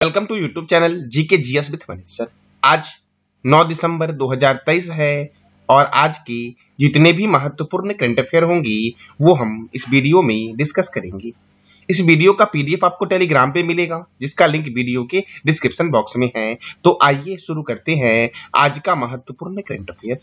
Welcome to YouTube channel GK GS with Manish sir. आज 9 दिसंबर 2023 है और आज की जितने भी महत्वपूर्ण करंट अफेयर होंगी वो हम इस वीडियो में डिस्कस करेंगे। इस वीडियो का पीडीएफ आपको टेलीग्राम पे मिलेगा जिसका लिंक वीडियो के डिस्क्रिप्शन बॉक्स में है। तो आइए शुरू करते हैं आज का महत्वपूर्ण करंट अफेयर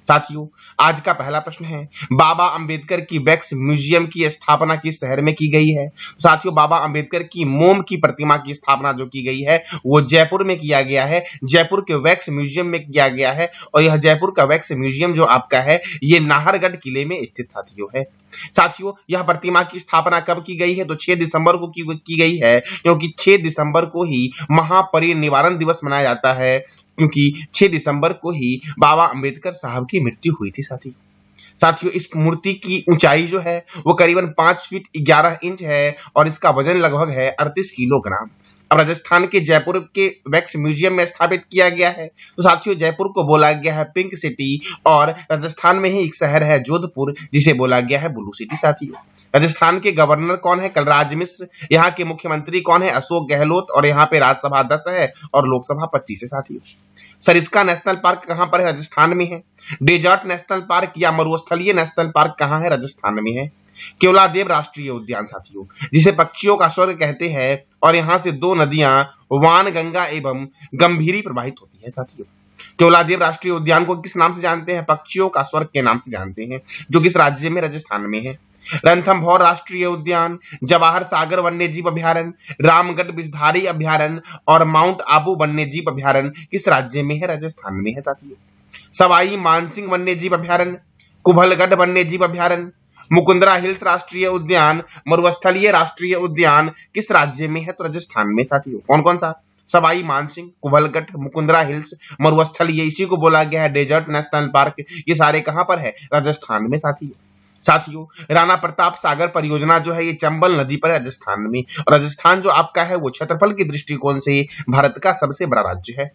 साथियों, आज का पहला प्रश्न है, बाबा अंबेडकर की वैक्स म्यूजियम की स्थापना किस शहर में की गई है? साथियों, बाबा अंबेडकर की मोम की प्रतिमा की स्थापना जो की गई है वो जयपुर में किया गया है, जयपुर के वैक्स म्यूजियम में किया गया है। और यह जयपुर का वैक्स म्यूजियम जो आपका है ये नाहरगढ़ किले में स्थित है। साथियों, यह प्रतिमा की स्थापना कब की गई है? तो 6 दिसंबर को की गई है, क्योंकि 6 दिसंबर को ही महापरिनिर्वाण दिवस मनाया जाता है, क्योंकि 6 दिसंबर को ही बाबा अंबेडकर साहब की मृत्यु हुई थी। साथियों, इस मूर्ति की ऊंचाई जो है वो करीबन 5 फीट 11 इंच है और इसका वजन लगभग है 38 किलोग्राम। अब राजस्थान के जयपुर के वैक्स म्यूजियम में स्थापित किया गया है। तो साथियों, जयपुर को बोला गया है पिंक सिटी और राजस्थान में ही एक शहर है जोधपुर जिसे बोला गया है ब्लू सिटी। साथियों, राजस्थान के गवर्नर कौन है? कलराज मिश्र। यहाँ के मुख्यमंत्री कौन है? अशोक गहलोत। और यहाँ पे राज्यसभा 10 है और लोकसभा 25 है। साथियों, सरिस्का नेशनल पार्क कहां पर है? राजस्थान में है। डेजर्ट नेशनल पार्क या मरुस्थलीय नेशनल पार्क कहां है? राजस्थान में है। केवलादेव राष्ट्रीय उद्यान साथियों, जिसे पक्षियों का स्वर्ग कहते हैं, और यहां से 2 नदियां वानगंगा एवं गंभीरी प्रवाहित होती है। साथियों, केवलादेव राष्ट्रीय उद्यान को किस नाम से जानते हैं? पक्षियों का स्वर्ग के नाम से जानते हैं, जो किस राज्य में? राजस्थान में है। रणथंभौर राष्ट्रीय उद्यान, जवाहर सागर वन्यजीव अभ्यारण्य, रामगढ़ विषधारी अभ्यारण्य और माउंट आबू वन्यजीव अभ्यारण्य किस राज्य में है? राजस्थान में है। साथियों, सवाई मानसिंह वन्यजीव अभ्यारण्य, कुंभलगढ़ वन्यजीव अभ्यारण्य, मुकुंदरा हिल्स राष्ट्रीय उद्यान, मरुस्थलीय राष्ट्रीय उद्यान किस राज्य में है? तो राजस्थान में। साथियों, कौन कौन सा? सवाई मानसिंह, कुंभलगढ़, मुकुंदरा हिल्स, मरुस्थलीय, इसी को बोला गया है डेजर्ट नेशनल पार्क। ये सारे कहां पर है? राजस्थान में। साथियों, राणा प्रताप सागर परियोजना जो है ये चंबल नदी पर है राजस्थान में। और राजस्थान जो आपका है वो क्षेत्रफल की दृष्टिकोण से भारत का सबसे बड़ा राज्य है।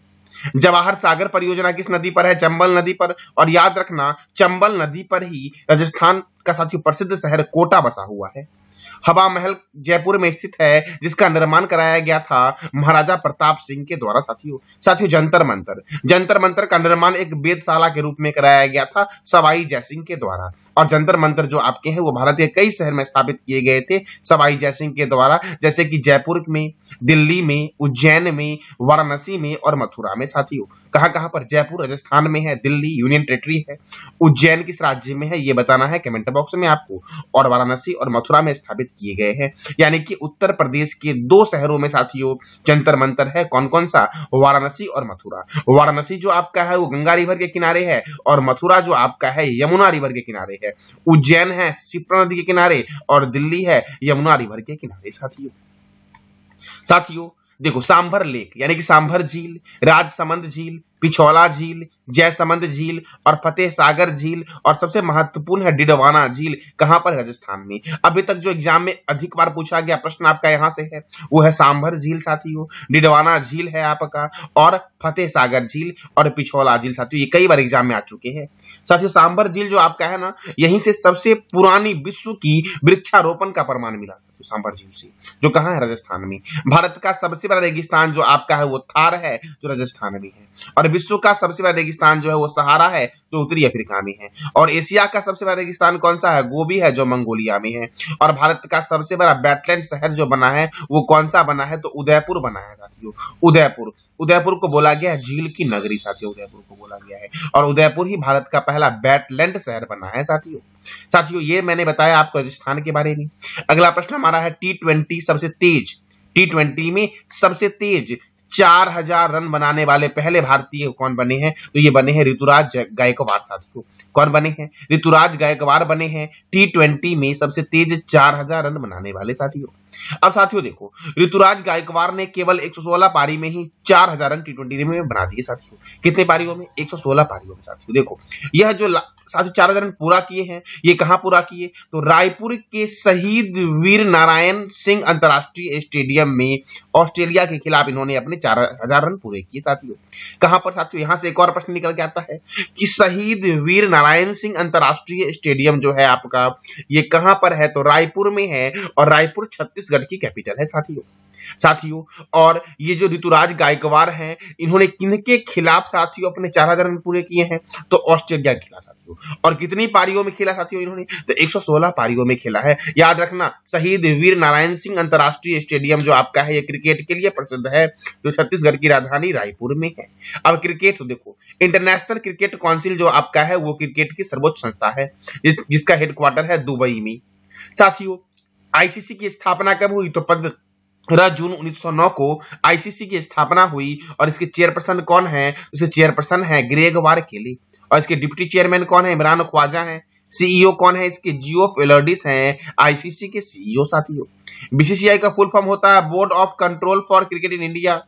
जवाहर सागर परियोजना किस नदी पर है? चंबल नदी पर। और याद रखना, चंबल नदी पर ही राजस्थान का साथियों प्रसिद्ध शहर कोटा बसा हुआ है। हवा महल जयपुर में स्थित है, जिसका निर्माण कराया गया था महाराजा प्रताप सिंह के द्वारा। साथियों, जंतर मंतर का निर्माण एक वेधशाला के रूप में कराया गया था सवाई जयसिंह के द्वारा। और जंतर मंतर जो आपके हैं वो भारत के कई शहर में स्थापित किए गए थे सवाई जयसिंह के द्वारा, जैसे कि जयपुर में, दिल्ली में, उज्जैन में, वाराणसी में और मथुरा में। साथियों, कहां पर? जयपुर राजस्थान में है, दिल्ली यूनियन टेरिटरी है, उज्जैन किस राज्य में है ये बताना है कमेंट बॉक्स में आपको, और वाराणसी और मथुरा में स्थापित किए गए हैं। यानी कि उत्तर प्रदेश के 2 शहरों में साथियों जंतर मंतर है। कौन कौन सा? वाराणसी और मथुरा। वाराणसी जो आपका है वो गंगा रिवर के किनारे है और मथुरा जो आपका है यमुना रिवर के किनारे है। उज्जैन है शिप्रा नदी के किनारे और दिल्ली है यमुना रिवर के किनारे। साथियों देखो, सांभर लेक यानी कि सांभर झील, राजसमंद झील, पिछौला झील, जयसमंद झील और फतेह सागर झील, और सबसे महत्वपूर्ण है डिडवाना झील। कहां पर? राजस्थान में। अभी तक जो एग्जाम में अधिक बार पूछा गया प्रश्न आपका यहां से है वो है सांभर झील साथियों, डिडवाना झील है आपका, और फतेह सागर झील और पिछौला झील। साथियों, ये कई बार एग्जाम में आ चुके हैं। साथियों, सांभर झील जो आपका है ना, यहीं से सबसे पुरानी विश्व की वृक्षारोपण का प्रमाण मिला साथियों सांभर झील से, जो कहां है? राजस्थान में। भारत का सबसे बड़ा रेगिस्तान जो आपका है वो थार है, जो राजस्थान में है। और विश्व का सबसे बड़ा रेगिस्तान जो है वो सहारा है, जो उत्तरी अफ्रीका में है। और एशिया का सबसे बड़ा रेगिस्तान कौन सा है? गोबी है, जो मंगोलिया में है। और भारत का सबसे बड़ा वेटलैंड शहर जो बना है वो कौन सा बना है? तो उदयपुर बना है साथियों। उदयपुर को बोला गया है झील की नगरी। साथियों, उदयपुर को बोला गया है, और उदयपुर ही भारत का पहला वेटलैंड शहर बना है। साथियों, ये मैंने बताया आपको राजस्थान के बारे में। अगला प्रश्न हमारा है टी20 में सबसे तेज 4000 रन बनाने वाले पहले भारतीय कौन बने हैं? तो ये बने हैं ऋतुराज गायकवाड़। साथियों, कौन बने हैं? ऋतुराज गायकवाड़ बने हैं टी20 में सबसे तेज 4000 रन बनाने वाले। साथियों, अब साथियों देखो, ऋतुराज गायकवाड़ ने केवल 116 पारी में ही 4000 रन टी20 में बना दिए। साथियों, कितने पारियों में? 116 पारियों में। साथियों देखो, यह जो साथियों 4000 रन पूरा किए हैं ये कहां पूरा किए? तो रायपुर के शहीद वीर नारायण सिंह अंतरराष्ट्रीय स्टेडियम में ऑस्ट्रेलिया के खिलाफ इन्होंने अपने 4000 रन पूरे किए। साथियों, कहां पर? साथियों, यहां से एक और प्रश्न निकल के आता है कि शहीद वीर नारायण सिंह अंतरराष्ट्रीय स्टेडियम जो है आपका ये कहां पर है? तो रायपुर में है, और रायपुर छत्तीसगढ़ की कैपिटल है। साथियों, साथियों। और ये जो ऋतुराज गायकवाड़ हैं, इन्होंने किनके खिलाफ साथियों अपने 4000 रन पूरे किए हैं? तो ऑस्ट्रेलिया के खिलाफ साथियों। और कितनी पारियों में खेला साथियों इन्होंने? तो 116 पारियों में खेला है। याद रखना, शहीद वीर नारायण सिंह अंतर्राष्ट्रीय स्टेडियम जो आपका है ये क्रिकेट के लिए प्रसिद्ध है, जो छत्तीसगढ़ की राजधानी रायपुर में है। अब क्रिकेट तो देखो, इंटरनेशनल क्रिकेट काउंसिल जो आपका है वो क्रिकेट की सर्वोच्च संस्था है, जिसका हेडक्वार्टर है दुबई में। साथियों, आईसीसी की स्थापना कब हुई? तो 15 जून 1909 को आईसीसी की स्थापना हुई। और इसके चेयरपर्सन कौन है? इसके चेयरपर्सन है ग्रेग वारकेली। और इसके डिप्टी चेयरमैन कौन है? इमरान ख्वाजा है। सीईओ कौन है इसके? जियोफ एलर्डिस हैं आईसीसी के सीईओ साथियों। बीसीसीआई का फुल फॉर्म होता है board of control for cricket in India.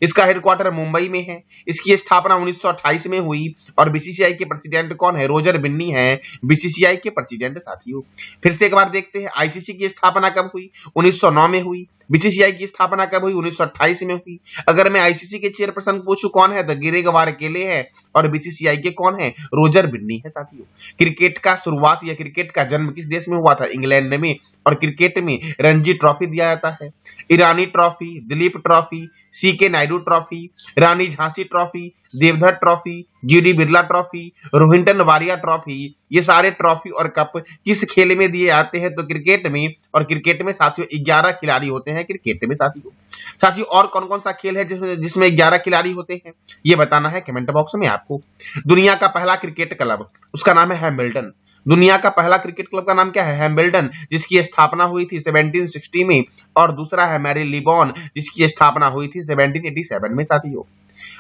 इसका हेडक्वार्टर मुंबई में है। इसकी स्थापना 1928 में हुई। और बीसीसीआई के प्रेसिडेंट कौन है? रोजर बिन्नी है बीसीसीआई के प्रेसिडेंट साथियों। फिर से एक बार देखते हैं, आईसीसी की स्थापना कब हुई? 1909 में हुई। बीसीसीआई की स्थापना कब हुई? 1928 में हुई। अगर मैं आईसीसी के चेयरपर्सन पूछूं कौन है, तो ग्रेग वारकेले है। और बीसीसीआई के कौन है? रोजर बिन्नी है साथियों। क्रिकेट का शुरुआत या क्रिकेट का जन्म किस देश में हुआ था? इंग्लैंड में। और क्रिकेट में रणजी ट्रॉफी दिया जाता है, Irani trophy, Dilip trophy, CK Naidu trophy, Rani Jhansi trophy, Deodhar trophy, GD Birla trophy, Rohinton Baria trophy. ये सारे ट्रॉफी और कप किस खेल में दिए जाते हैं? तो क्रिकेट में। और क्रिकेट में साथियों 11 खिलाड़ी होते हैं क्रिकेट में साथियों। और कौन कौन सा खेल है जिसमें 11 खिलाड़ी होते हैं? ये बताना है कमेंट बॉक्स में आपको। दुनिया का पहला क्रिकेट क्लब, उसका नाम है हैम्बल्टन। दुनिया का पहला क्रिकेट क्लब का नाम क्या है? हैम्बल्टन, जिसकी स्थापना हुई थी 1760 में। और दूसरा है मैरी लिबॉन, जिसकी स्थापना हुई थी 1787 में साथियों।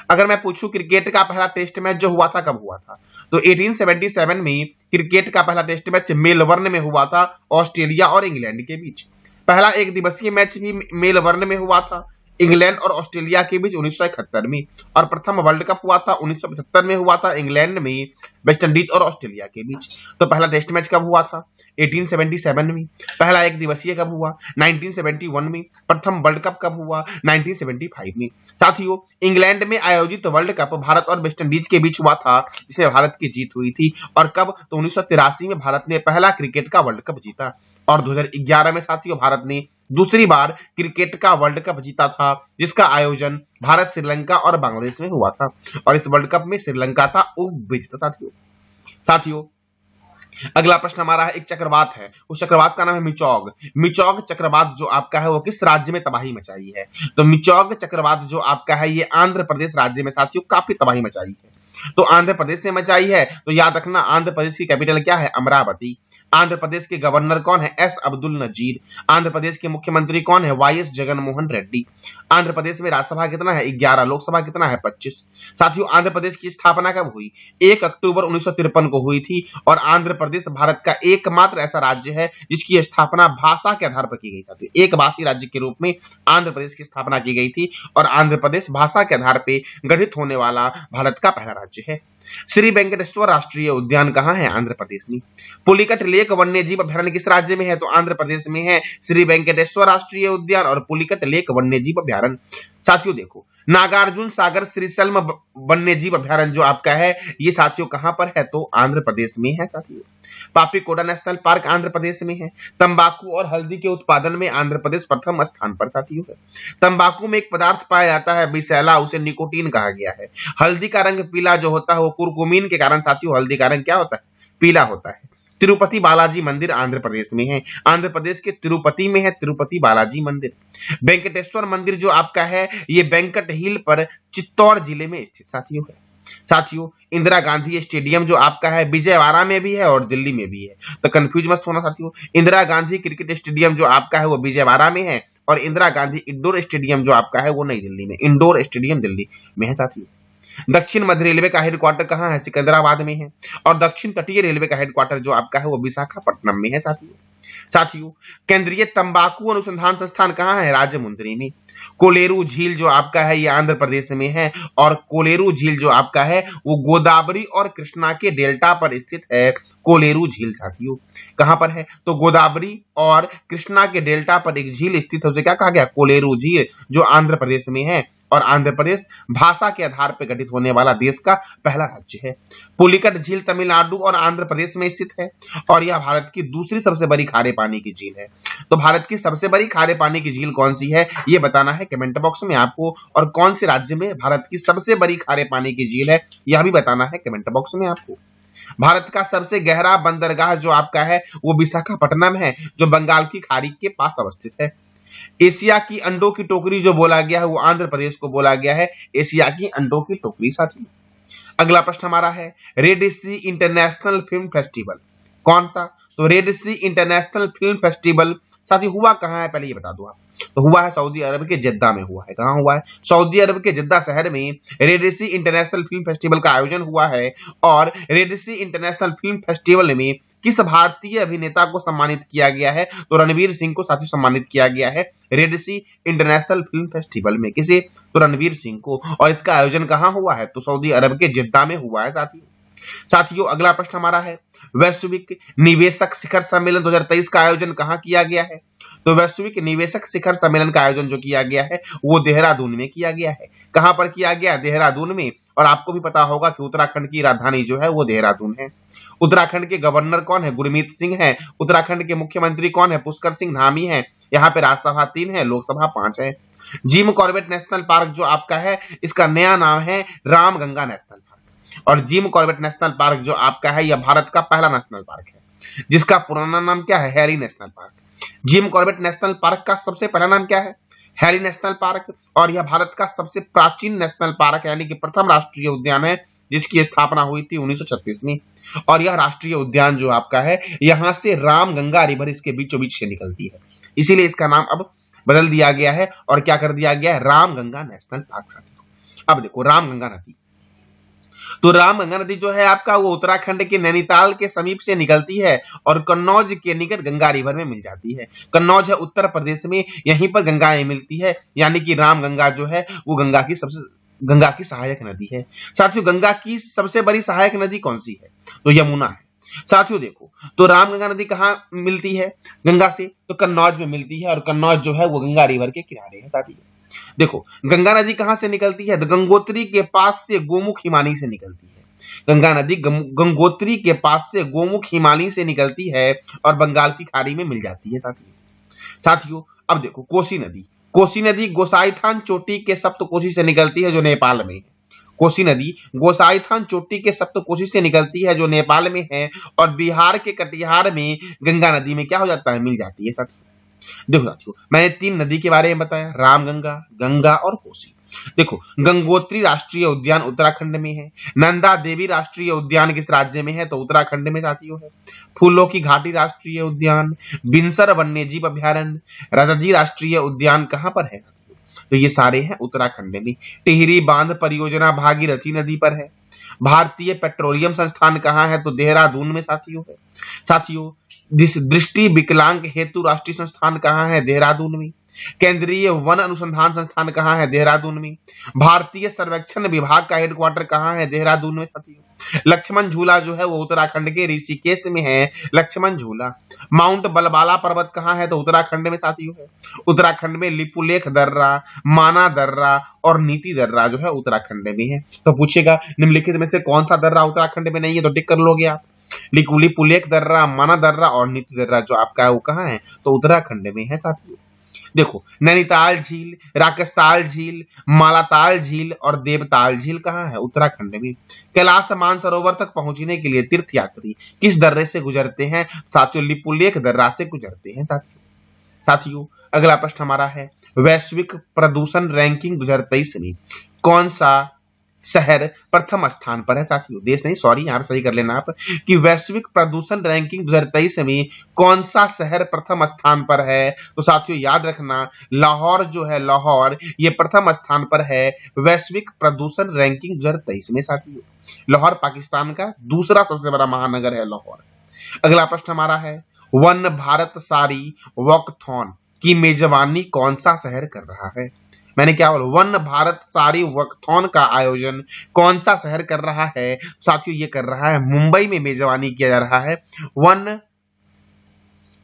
अगर मैं पूछूं क्रिकेट का पहला टेस्ट मैच जो हुआ था कब हुआ था, तो 1877 में क्रिकेट का पहला टेस्ट मैच मेलबर्न में हुआ था, ऑस्ट्रेलिया और इंग्लैंड के बीच। पहला एक दिवसीय मैच भी मेलबर्न में हुआ था, इंग्लैंड और ऑस्ट्रेलिया के बीच 1971 में। और प्रथम वर्ल्ड कप हुआ था 1975 में, हुआ था इंग्लैंड में, वेस्ट इंडीज और ऑस्ट्रेलिया के बीच। तो पहला टेस्ट मैच कब हुआ था? 1877 में। पहला एक दिवसीय कब हुआ? 1971 में। प्रथम वर्ल्ड कप कब हुआ? 1975 में। साथियों, इंग्लैंड में आयोजित वर्ल्ड कप भारत और वेस्ट इंडीज के बीच हुआ था, जिसमें भारत की जीत हुई थी। और कब? तो 1983 में भारत ने पहला क्रिकेट का वर्ल्ड कप जीता। और 2011 में साथियों भारत ने दूसरी बार क्रिकेट का वर्ल्ड कप जीता था, जिसका आयोजन भारत, श्रीलंका और बांग्लादेश में हुआ था। और इस वर्ल्ड कप में श्रीलंका था उपविजेता साथियों। अगला प्रश्न हमारा है, एक चक्रवात है, उस चक्रवात का नाम है मिचौग। मिचौग चक्रवात जो आपका है वो किस राज्य में तबाही मचाई है? तो मिचौग चक्रवात जो आपका है ये आंध्र प्रदेश राज्य में साथियों काफी तबाही मचाई है। तो आंध्र प्रदेश से मचाई है, तो याद रखना आंध्र प्रदेश की कैपिटल क्या है? अमरावती। आंध्र प्रदेश के गवर्नर कौन है? एस अब्दुल नजीर। आंध्र प्रदेश के मुख्यमंत्री कौन है? वाईएस जगनमोहन रेड्डी। आंध्र प्रदेश में राज्यसभा कितना है? 11। लोकसभा कितना है? 25। साथियों, आंध्र प्रदेश की स्थापना कब हुई? 1 अक्टूबर 1953 को हुई थी। और आंध्र प्रदेश भारत का एकमात्र ऐसा राज्य है जिसकी स्थापना भाषा के आधार पर की गई थी। एक भाषी राज्य के रूप में आंध्र प्रदेश की स्थापना की गई थी। और आंध्र प्रदेश भाषा के आधार पर गठित होने वाला भारत का पहला राज्य है। श्री वेंकटेश्वर राष्ट्रीय उद्यान कहाँ है? आंध्र प्रदेश में। पुलिकट लेक वन्य जीव अभयारण्य किस राज्य में है? तो आंध्र प्रदेश में है श्री वेंकटेश्वर राष्ट्रीय उद्यान और पुलिकट लेक वन्य जीव अभयारण्य। साथियों देखो, नागार्जुन सागर श्रीशल्म वन्य जीव अभयारण्य जो आपका है ये साथियों कहां पर है? तो आंध्र प्रदेश में है साथियों। पापीकोटा नेशनल पार्क आंध्र प्रदेश में है। तंबाकू और हल्दी के उत्पादन में आंध्र प्रदेश प्रथम स्थान पर साथियों है। तंबाकू में एक पदार्थ पाया जाता है बिसैला, उसे निकोटीन कहा गया है। हल्दी का रंग पीला जो होता है वो कुरकुमीन के कारण साथियों हल्दी का रंग क्या होता है? पीला होता है। तिरुपति बालाजी मंदिर आंध्र प्रदेश में है। आंध्र प्रदेश के तिरुपति में है तिरुपति बालाजी मंदिर। वेंकटेश्वर मंदिर जो आपका है ये वेंकट हिल पर चित्तौड़ जिले में स्थित साथियों है। साथियों, इंदिरा गांधी स्टेडियम जो आपका है विजयवाड़ा में भी है और दिल्ली में भी है, तो कंफ्यूज मत होना साथियों। इंदिरा गांधी क्रिकेट स्टेडियम जो आपका है वो विजयवाड़ा में है। और इंदिरा गांधी इंडोर स्टेडियम जो आपका है वो नई दिल्ली में, इंडोर स्टेडियम दिल्ली में है साथियों। दक्षिण मध्य रेलवे का हेडक्वार्टर कहाँ है? सिकंदराबाद में है। और दक्षिण तटीय रेलवे का हेडक्वार्टर जो आपका है वो विशाखापट्टनम में है साथियों। केंद्रीय तंबाकू अनुसंधान संस्थान कहाँ है? राजमुंद्री में। कोलेरू झील जो आपका है ये आंध्र प्रदेश में है। और कोलेरू झील जो आपका है वो गोदावरी और कृष्णा के डेल्टा पर स्थित है। कोलेरू झील साथियों कहां पर है? तो गोदावरी और कृष्णा के डेल्टा पर एक झील स्थित है, उसे क्या कहा गया? कोलेरू झील, जो आंध्र प्रदेश में है। और आंध्र प्रदेश भाषा के आधार पर गठित होने वाला देश का पहला राज्य है। पुलिकट झील तमिलनाडु और आंध्र प्रदेश में स्थित है और यह भारत की दूसरी सबसे बड़ी खारे पानी की झील है। तो भारत की सबसे बड़ी खारे पानी की झील कौन सी है ये बताना है कमेंट बॉक्स में आपको, और कौन से राज्य में भारत की सबसे बड़ी खारे पानी की झील है यह भी बताना है कमेंट बॉक्स में आपको। भारत का सबसे गहरा बंदरगाह जो आपका है वो विशाखापट्टनम है, जो बंगाल की खाड़ी के पास अवस्थित है। एशिया की अंडों की टोकरी जो बोला गया है वो आंध्र प्रदेश को बोला गया है एशिया की अंडों की टोकरी। साथी अगला प्रश्न हमारा है रेड सी इंटरनेशनल फिल्म फेस्टिवल कौन सा? तो रेड सी इंटरनेशनल फिल्म फेस्टिवल साथी हुआ कहाँ है पहले ये बता दो आप। तो हुआ है सऊदी अरब के जिद्दा में हुआ है। कहाँ हुआ है? सऊदी अरब के जिद्दा शहर में रेड सी इंटरनेशनल फिल्म फेस्टिवल का आयोजन हुआ है। और रेड सी इंटरनेशनल फिल्म फेस्टिवल में किस भारतीय अभिनेता को सम्मानित किया गया है? तो रणवीर सिंह को साथियों सम्मानित किया गया है रेड सी इंटरनेशनल फिल्म फेस्टिवल में। किसे? तो रणवीर सिंह को। और इसका आयोजन कहाँ हुआ है? तो सऊदी अरब के जिद्दा में हुआ है साथियों अगला प्रश्न हमारा है वैश्विक निवेशक शिखर सम्मेलन 2023 का आयोजन कहाँ किया गया है? तो वैश्विक निवेशक शिखर सम्मेलन का आयोजन जो किया गया है वो देहरादून में किया गया है। कहां पर किया गया? देहरादून में। और आपको भी पता होगा कि उत्तराखंड की राजधानी जो है वो देहरादून है। उत्तराखंड के गवर्नर कौन है? गुरमीत सिंह है। उत्तराखंड के मुख्यमंत्री कौन है? पुष्कर सिंह धामी है। यहाँ पे राज्यसभा 3 है, लोकसभा 5 है। जिम कॉर्बेट नेशनल पार्क जो आपका है इसका नया नाम है रामगंगा नेशनल पार्क। और जिम कॉर्बेट नेशनल पार्क जो आपका है यह भारत का पहला नेशनल पार्क है जिसका पुराना नाम क्या है? Harry national park. Jim Corbett national park का सबसे पहला नाम क्या है? Harry national park. और यह भारत का सबसे प्राचीन नेशनल पार्क यानी कि प्रथम राष्ट्रीय उद्यान है जिसकी स्थापना हुई थी 1936 में। और यह राष्ट्रीय उद्यान जो आपका है यहां से रामगंगा रिवर इसके बीचों बीच से निकलती है, इसीलिए इसका नाम अब बदल दिया गया है और क्या कर दिया गया है? Ramganga national park. साथियों अब देखो रामगंगा नदी, तो रामगंगा नदी जो है आपका वो उत्तराखंड के नैनीताल के समीप से निकलती है और कन्नौज के निकट गंगा रिवर में मिल जाती है। कन्नौज है उत्तर प्रदेश में, यहीं पर गंगाएं मिलती है, यानी कि रामगंगा जो है वो गंगा की सहायक नदी है। साथियों गंगा की सबसे बड़ी सहायक नदी कौन सी है? तो यमुना है। साथियों देखो तो रामगंगा नदी कहाँ मिलती है गंगा से? तो कन्नौज में मिलती है और कन्नौज जो है वो गंगा रिवर के किनारे है। साथियों देखो गंगा नदी कहां से निकलती है? तो गंगोत्री के पास से गोमुख हिमानी से निकलती है। गंगा नदी गंगोत्री के पास से गोमुख हिमानी से निकलती है और बंगाल की खाड़ी में मिल जाती है। साथियों अब देखो कोसी नदी गोसाईथान चोटी के सप्तकोशी से निकलती है जो नेपाल में है। कोसी नदी गोसाईथान चोटी के सप्तकोशी से निकलती है जो नेपाल में है और बिहार के कटिहार में गंगा नदी में क्या हो जाता है? मिल जाती है। देखो साथियों मैंने 3 नदी के बारे में बताया, रामगंगा, गंगा और कोसी। देखो गंगोत्री राष्ट्रीय उद्यान उत्तराखंड में है। नंदा देवी राष्ट्रीय उद्यान किस राज्य में है? तो उत्तराखंड में साथियों है। फूलों की घाटी राष्ट्रीय उद्यान, बिनसर वन्यजीव अभ्यारण्य, राजाजी राष्ट्रीय उद्यान कहां पर है? तो ये सारे हैं उत्तराखंड में। टिहरी बांध परियोजना भागीरथी नदी पर है। भारतीय पेट्रोलियम संस्थान कहाँ है? तो देहरादून में साथियों है। साथियों दृष्टि विकलांग हेतु राष्ट्रीय संस्थान कहाँ है? देहरादून में। केंद्रीय वन अनुसंधान संस्थान कहाँ है? देहरादून में। भारतीय सर्वेक्षण विभाग का हेडक्वार्टर कहाँ है? देहरादून में साथियों। लक्ष्मण झूला जो है वो उत्तराखंड के ऋषिकेश में है, लक्ष्मण झूला। माउंट बलबाला पर्वत कहाँ है? तो उत्तराखंड में साथियों है। उत्तराखंड में लिपुलेख दर्रा, माना दर्रा और नीति दर्रा जो है उत्तराखंड में है। तो पूछेगा निम्नलिखित में से कौन सा दर्रा उत्तराखंड में नहीं है? तो टिक कर लोगे आप। लिपुलेख दर्रा, माना दर्रा और नीति दर्रा जो आपका है वो कहाँ है? तो उत्तराखंड में है साथियों। देखो नैनीताल झील, राकेशताल झील, मालाताल झील और देवताल झील कहाँ है? उत्तराखंड में। कैलाश मानसरोवर तक पहुंचने के लिए तीर्थयात्री किस दर्रे से गुजरते हैं? साथियों लिपुलेख दर्रा से गुजरते हैं। साथियों अगला प्रश्न हमारा है वैश्विक प्रदूषण रैंकिंग 2023 में कौन सा शहर प्रथम स्थान पर है? साथियों देश नहीं, सॉरी यहाँ पर सही कर लेना आप कि वैश्विक प्रदूषण रैंकिंग 2023 में कौन सा शहर प्रथम स्थान पर है? तो साथियों याद रखना लाहौर जो है, लाहौर ये प्रथम स्थान पर है वैश्विक प्रदूषण रैंकिंग 2023 में। साथियों लाहौर पाकिस्तान का दूसरा सबसे बड़ा महानगर है लाहौर। अगला प्रश्न हमारा है वन भारत सारी वॉकथॉन की मेजबानी कौन सा शहर कर रहा है? मैंने क्या बोला? वन भारत सारी वॉकथॉन का आयोजन कौन सा शहर कर रहा है? साथियों ये कर रहा है मुंबई में मेजबानी किया जा रहा है वन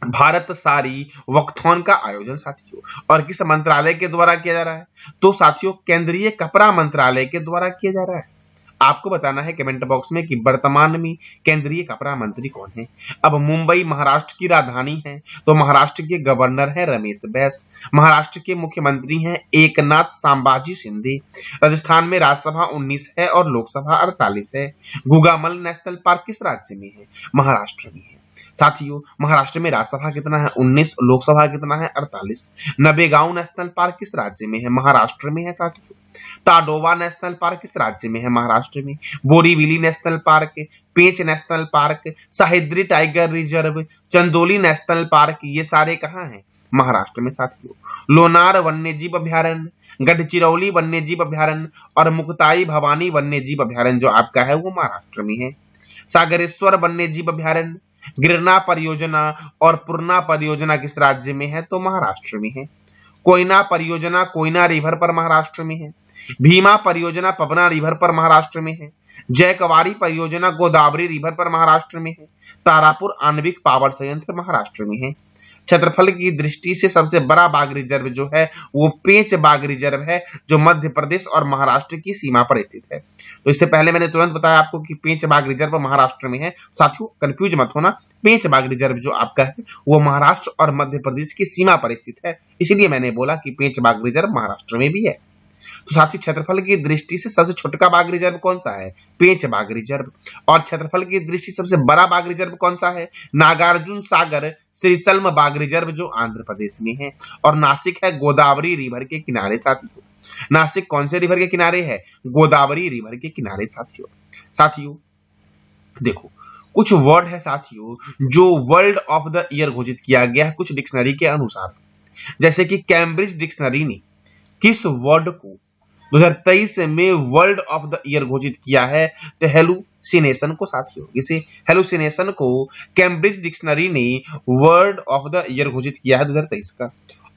भारत सारी वक्थॉन का आयोजन साथियों और किस मंत्रालय के द्वारा किया जा रहा है? तो साथियों केंद्रीय कपड़ा मंत्रालय के द्वारा किया जा रहा है। आपको बताना है कमेंट बॉक्स में कि वर्तमान में केंद्रीय कपड़ा मंत्री कौन है। अब मुंबई महाराष्ट्र की राजधानी है, तो महाराष्ट्र के गवर्नर है रमेश बैस। महाराष्ट्र के मुख्यमंत्री हैं एकनाथ संभाजी शिंदे। राजस्थान में राज्यसभा 19 है और लोकसभा 48 है। गुगामल नेशनल पार्क किस राज्य में है? महाराष्ट्र में है। साथियों महाराष्ट्र में राज्यसभा कितना है? 19। लोकसभा कितना है? 48। नवेगांव नेशनल पार्क किस राज्य में है? महाराष्ट्र में है साथियों। ताडोवा नेशनल पार्क किस राज्य में है? महाराष्ट्र में। Borivali national park, Pench national park, Sahyadri tiger reserve, Chandoli national park, ये सारे कहाँ हैं? महाराष्ट्र में साथियों। लोनार वन्यजीव अभ्यारण्य, गढ़चिरौली वन्यजीव अभ्यारण्य और मुक्ताई भवानी वन्यजीव अभ्यारण्य जो आपका है वो महाराष्ट्र में है। सागरेश्वर वन्यजीव अभ्यारण्य, गिरना परियोजना और पूर्णा परियोजना किस राज्य में है? तो महाराष्ट्र में है। कोयना परियोजना कोयना रिवर पर महाराष्ट्र में है। भीमा परियोजना पवना रिवर पर महाराष्ट्र में है। जयकवारी परियोजना गोदावरी रिवर पर महाराष्ट्र में है। तारापुर आणविक पावर संयंत्र महाराष्ट्र में है। क्षेत्रफल की दृष्टि से सबसे बड़ा बाघ रिजर्व जो है वो पेंच बाघ रिजर्व है जो मध्य प्रदेश और महाराष्ट्र की सीमा पर स्थित है। तो इससे पहले मैंने तुरंत बताया आपको कि पेंच बाघ रिजर्व महाराष्ट्र में है। साथियों कंफ्यूज मत होना, पेंच बाघ रिजर्व जो आपका है वो महाराष्ट्र और मध्य प्रदेश की सीमा पर स्थित है, इसलिए मैंने बोला कि पेंच बाघ रिजर्व महाराष्ट्र में भी है। तो साथियों क्षेत्रफल की दृष्टि से सबसे छोटा बाघ रिजर्व कौन सा है? पेंच बाघ रिजर्व। और क्षेत्रफल की दृष्टि से सबसे बड़ा बाघ रिजर्व कौन सा है? नागार्जुन सागर श्रीशल्म बाघ रिजर्व जो आंध्र प्रदेश में है। और नासिक है गोदावरी रिवर के किनारे साथियों। नासिक कौन से रिवर के किनारे है? गोदावरी रिवर के किनारे साथियों। साथियों देखो कुछ वर्ड है साथियों जो वर्ल्ड ऑफ द ईयर घोषित किया गया है कुछ डिक्शनरी के अनुसार। जैसे कि कैम्ब्रिज डिक्शनरी ने किस वर्ड को 2023 में वर्ल्ड ऑफ द ईयर घोषित किया है? तो हेलुसिनेशन को साथियों। इसे हेलुसिनेशन को कैम्ब्रिज डिक्शनरी ने वर्ड ऑफ द ईयर घोषित किया है 2023 का।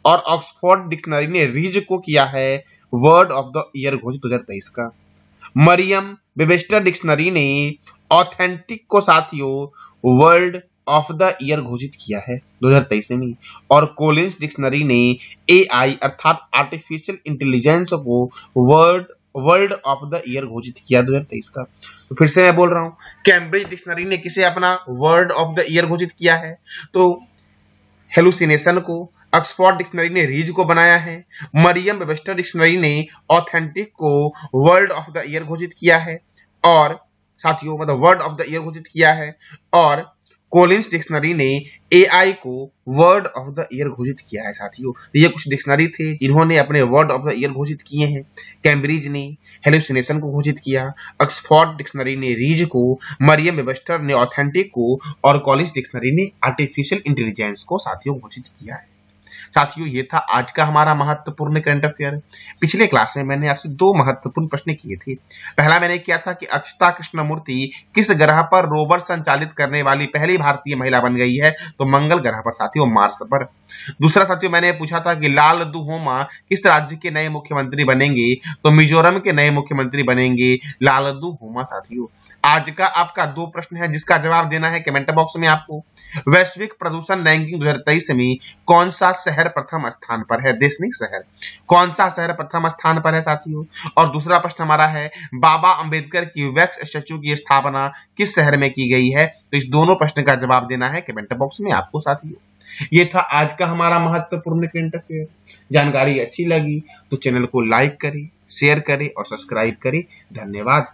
और ऑक्सफोर्ड डिक्शनरी ने रीज को किया है वर्ड ऑफ द ईयर घोषित 2023 का। मरियम वेबस्टर डिक्शनरी ने ऑथेंटिक को साथियों वर्ल्ड ऑफ द ईयर घोषित किया है 2023 में। और कोलिंस डिक्शनरी ने एआई अर्थात आर्टिफिशियल इंटेलिजेंस को वर्ल्ड ऑफ द ईयर घोषित किया 2023 का। तो फिर से मैं बोल रहा हूं, कैम्ब्रिज डिक्शनरी ने किसे अपना वर्ड ऑफ द ईयर घोषित किया है? तो हेलुसिनेशन को। ऑक्सफोर्ड डिक्शनरी ने रीज को बनाया है। मरियम वेबस्टर डिक्शनरी ने ऑथेंटिक को वर्ल्ड ऑफ द ईयर घोषित किया है और साथियों मतलब वर्ड ऑफ द ईयर घोषित किया है। और कोलिंस डिक्शनरी ने एआई को वर्ड ऑफ द ईयर घोषित किया है साथियों। ये कुछ डिक्शनरी थे जिन्होंने अपने वर्ड ऑफ द ईयर घोषित किए हैं। कैम्ब्रिज ने हेलुसिनेशन को घोषित किया, ऑक्सफोर्ड डिक्शनरी ने रीज को, मरियम वेबस्टर ने ऑथेंटिक को और कोलिंस डिक्शनरी ने आर्टिफिशियल इंटेलिजेंस को साथियों घोषित किया है। साथियों ये था आज का हमारा महत्वपूर्ण करंट अफेयर। पिछले क्लास में मैंने आपसे दो महत्वपूर्ण प्रश्न किए थे। पहला मैंने किया था कि अक्षता कृष्णमूर्ति किस ग्रह पर रोवर संचालित करने वाली पहली भारतीय महिला बन गई है? तो मंगल ग्रह पर साथियों, मार्स पर। दूसरा साथियों मैंने पूछा था कि लाल दुहोमा किस राज्य के नए मुख्यमंत्री बनेंगे? तो मिजोरम के नए मुख्यमंत्री बनेंगे लाल दुहोमा साथियों। आज का आपका दो प्रश्न है जिसका जवाब देना है कमेंट बॉक्स में आपको। वैश्विक प्रदूषण रैंकिंग 2023 में कौन सा शहर प्रथम स्थान पर है? देश नहीं शहर। कौन सा शहर प्रथम स्थान पर है साथियों? और दूसरा प्रश्न हमारा है बाबा अंबेडकर की वैक्स स्टैचू की स्थापना किस शहर में की गई है? तो इस दोनों प्रश्न का जवाब देना है कमेंट बॉक्स में आपको साथियों। ये था आज का हमारा महत्वपूर्ण करंट अफेयर। जानकारी अच्छी लगी तो चैनल को लाइक करें, शेयर करें और सब्सक्राइब करें। धन्यवाद।